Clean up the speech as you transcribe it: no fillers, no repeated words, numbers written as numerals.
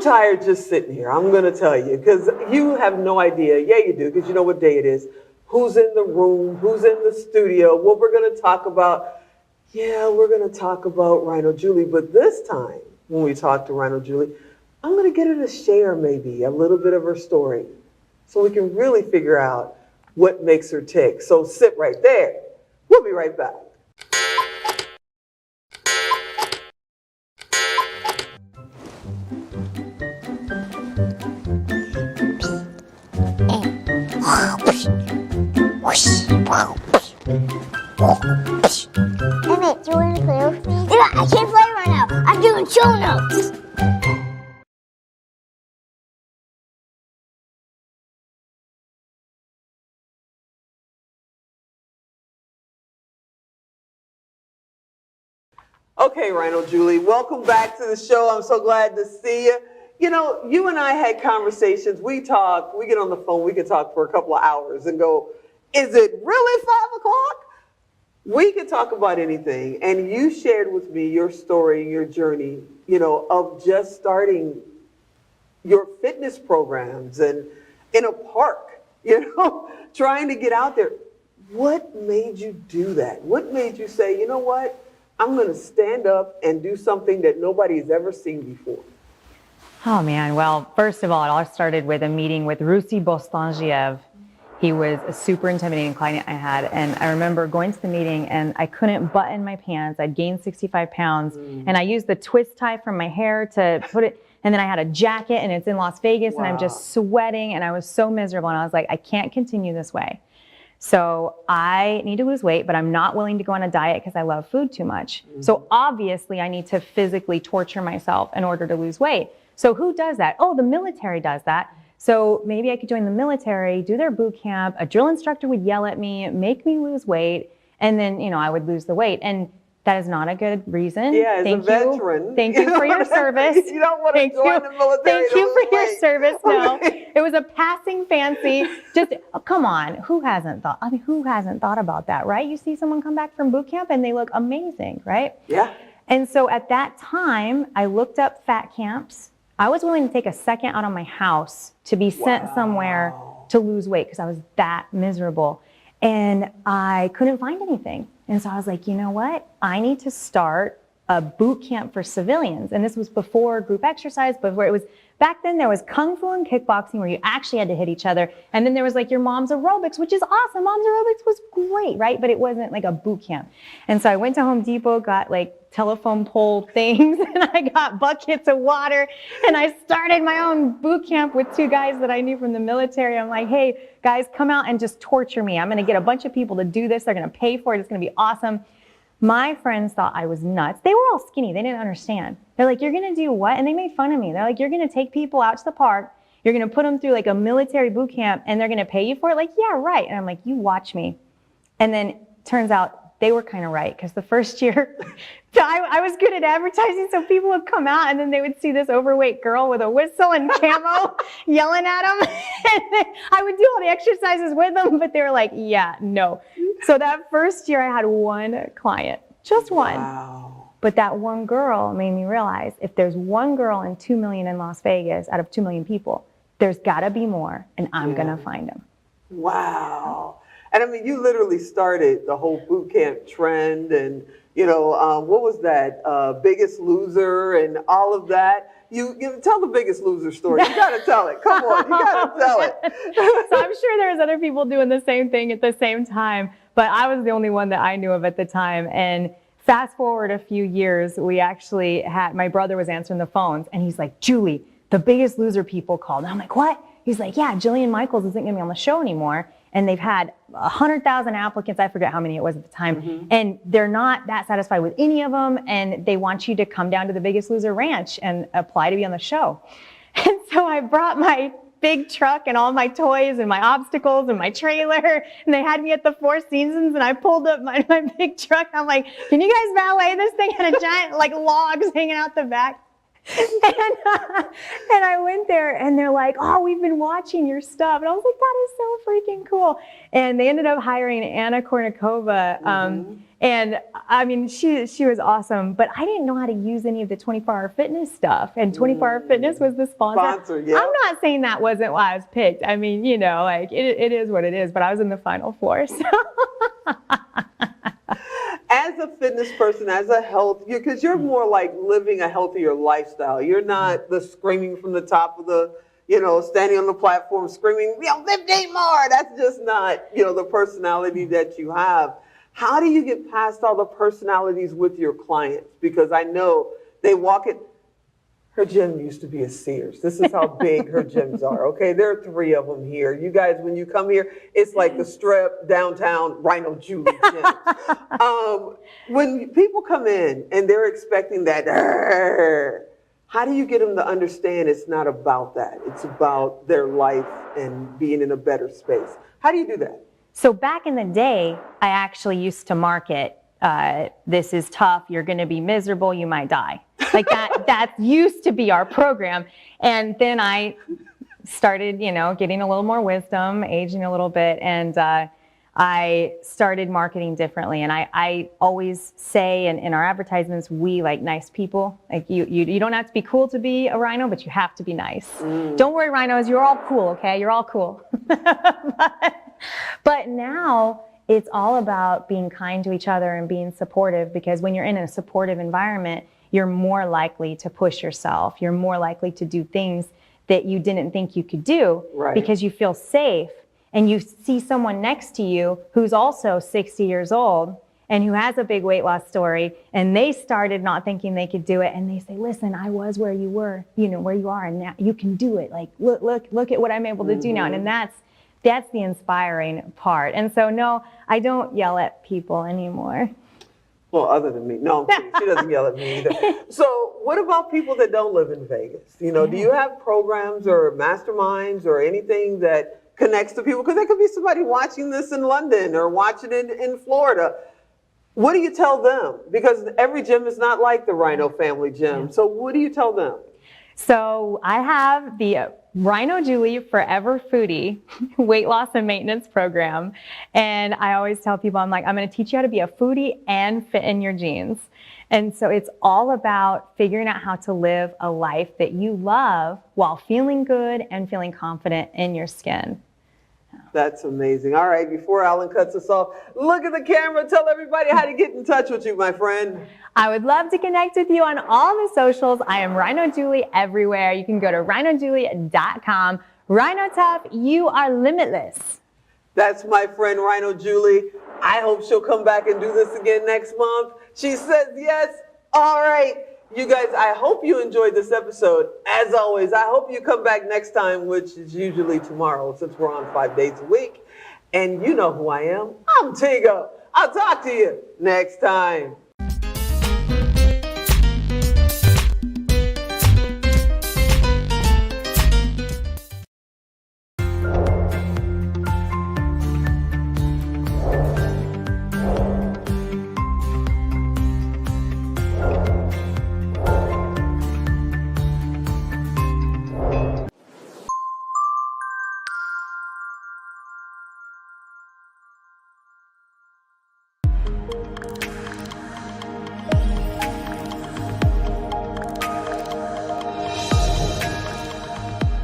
tired just sitting here. I'm going to tell you, because you have no idea. Yeah, you do, because you know what day it is. Who's in the room? Who's in the studio? What we're going to talk about. Yeah, we're going to talk about Rhino Julie. But this time, when we talk to Rhino Julie, I'm going to get her to share maybe a little bit of her story so we can really figure out what makes her tick. So sit right there. We'll be right back. Hey mate, do you want to play with me? Yeah, I can't play right now. I'm doing show notes. Okay, Rhino Julie, welcome back to the show. I'm so glad to see you. You know, you and I had conversations. We talk, we get on the phone, we can talk for a couple of hours and go, is it really 5 o'clock? We could talk about anything. And you shared with me your story, your journey, you know, of just starting your fitness programs and in a park, you know, trying to get out there. What made you do that? What made you say, you know what? I'm going to stand up and do something that nobody's ever seen before. Oh man, well, first of all, it all started with a meeting with Rusy Bostangiev. He was a super intimidating client I had, and I remember going to the meeting and I couldn't button my pants. I'd gained 65 pounds, and I used the twist tie from my hair to put it, and then I had a jacket, and it's in Las Vegas, and I'm just sweating, and I was so miserable, and I was like, I can't continue this way. So I need to lose weight, but I'm not willing to go on a diet because I love food too much. So obviously I need to physically torture myself in order to lose weight. So who does that? Oh, the military does that. So maybe I could join the military, do their boot camp. A drill instructor would yell at me, make me lose weight, and then, you know, I would lose the weight. And that is not a good reason. Yeah, as a veteran. Thank you for your service. You don't want to join the military. Thank you for your weight. service. No, it was a passing fancy. Just come on, who hasn't thought? I mean, who hasn't thought about that, right? You see someone come back from boot camp and they look amazing, right? Yeah. And so at that time, I looked up fat camps. I was willing to take a second out of my house to be sent somewhere to lose weight because I was that miserable. And I couldn't find anything. And so I was like, you know what? I need to start a boot camp for civilians. And this was before group exercise, before it was, back then there was Kung Fu and kickboxing where you actually had to hit each other. And then there was like your mom's aerobics, which is awesome. Mom's aerobics was great, right? But it wasn't like a boot camp. And so I went to Home Depot, got like telephone pole things, and I got buckets of water, and I started my own boot camp with 2 guys that I knew from the military. I'm like, hey, guys, come out and just torture me. I'm going to get a bunch of people to do this. They're going to pay for it. It's going to be awesome. My friends thought I was nuts. They were all skinny. They didn't understand. They're like, you're going to do what? And they made fun of me. They're like, you're going to take people out to the park. You're going to put them through like a military boot camp, and they're going to pay you for it? Like, yeah, right. And I'm like, you watch me. And then turns out they were kind of right, because the first year I was good at advertising, so people would come out and then they would see this overweight girl with a whistle and camo yelling at them. And then I would do all the exercises with them, but they were like, yeah, no. So that first year I had 1 client, just 1. Wow. But that 1 girl made me realize if there's 1 girl in 2 million in Las Vegas out of 2 million people, there's got to be more, and I'm going to find them. Wow. And I mean, you literally started the whole boot camp trend, and, you know, what was that? Biggest Loser and all of that. You tell the Biggest Loser story. You got to tell it. Come on, you got to tell it. So I'm sure there's other people doing the same thing at the same time, but I was the only one that I knew of at the time. And fast forward a few years, we actually had, my brother was answering the phones, and he's like, Julie, the Biggest Loser people called. And I'm like, what? He's like, yeah, Jillian Michaels isn't going to be on the show anymore. And they've had 100,000 applicants. I forget how many it was at the time. And they're not that satisfied with any of them. And they want you to come down to the Biggest Loser Ranch and apply to be on the show. And so I brought my big truck and all my toys and my obstacles and my trailer. And they had me at the Four Seasons, and I pulled up my big truck. I'm like, can you guys valet this thing? And a giant like logs hanging out the back. And I went there and they're like, oh, we've been watching your stuff. And I was like, that is so freaking cool. And they ended up hiring Anna Kournikova. And I mean, she was awesome, but I didn't know how to use any of the 24-hour fitness stuff. And 24-hour fitness was the sponsor. Yeah. I'm not saying that wasn't why I was picked. I mean, you know, like it is what it is, but I was in the final four. So. As a fitness person, as a health, because you're more like living a healthier lifestyle. You're not the screaming from the top of the, you know, standing on the platform screaming, you know, lift 8 more. That's just not, you know, the personality that you have. How do you get past all the personalities with your clients? Because I know they walk it. Her gym used to be a Sears. This is how big her gyms are, okay? There are 3 of them here. You guys, when you come here, it's like the Strip, downtown, Rhino Julie gym. When people come in and they're expecting that, how do you get them to understand it's not about that? It's about their life and being in a better space. How do you do that? So back in the day, I actually used to market, this is tough, you're gonna be miserable, you might die. Like that used to be our program. And then I started, you know, getting a little more wisdom, aging a little bit, and I started marketing differently. And I always say in our advertisements, we like nice people. Like you don't have to be cool to be a rhino, but you have to be nice. Don't worry, rhinos, you're all cool, okay? You're all cool. But now it's all about being kind to each other and being supportive, because when you're in a supportive environment, you're more likely to push yourself. You're more likely to do things that you didn't think you could do, because you feel safe. And you see someone next to you who's also 60 years old and who has a big weight loss story, and they started not thinking they could do it, and they say, listen, I was where you were, you know, where you are, and now you can do it. Like, look at what I'm able to do now. And that's the inspiring part. And so, no, I don't yell at people anymore. Well, other than me. No, I'm kidding. She doesn't yell at me either. So what about people that don't live in Vegas? You know, do you have programs or masterminds or anything that connects to people? Because there could be somebody watching this in London or watching it in Florida. What do you tell them? Because every gym is not like the Rhino family gym. So what do you tell them? So I have the Rhino Julie Forever Foodie weight loss and maintenance program. And I always tell people, I'm like, I'm going to teach you how to be a foodie and fit in your jeans. And so it's all about figuring out how to live a life that you love while feeling good and feeling confident in your skin. That's amazing. All right, before Alan cuts us off, look at the camera. Tell everybody how to get in touch with you, my friend. I would love to connect with you on all the socials. I am Rhino Julie everywhere. You can go to rhinojulie.com. Rhino Tough, you are limitless. That's my friend Rhino Julie. I hope she'll come back and do this again next month. She says yes. All right. You guys, I hope you enjoyed this episode. As always, I hope you come back next time, which is usually tomorrow, since we're on 5 days a week. And you know who I am. I'm Tigo. I'll talk to you next time.